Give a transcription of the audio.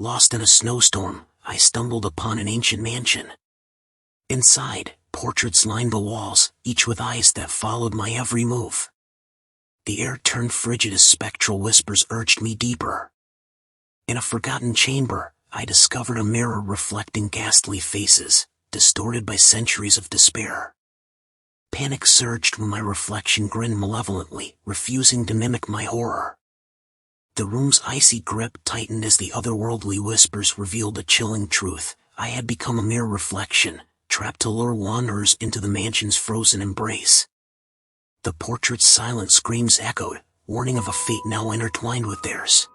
Lost in a snowstorm, I stumbled upon an ancient mansion. Inside, portraits lined the walls, each with eyes that followed my every move. The air turned frigid as spectral whispers urged me deeper. In a forgotten chamber, I discovered a mirror reflecting ghastly faces, distorted by centuries of despair. Panic surged when my reflection grinned malevolently, refusing to mimic my horror. The room's icy grip tightened as the otherworldly whispers revealed a chilling truth. I had become a mere reflection, trapped to lure wanderers into the mansion's frozen embrace. The portrait's silent screams echoed, warning of a fate now intertwined with theirs.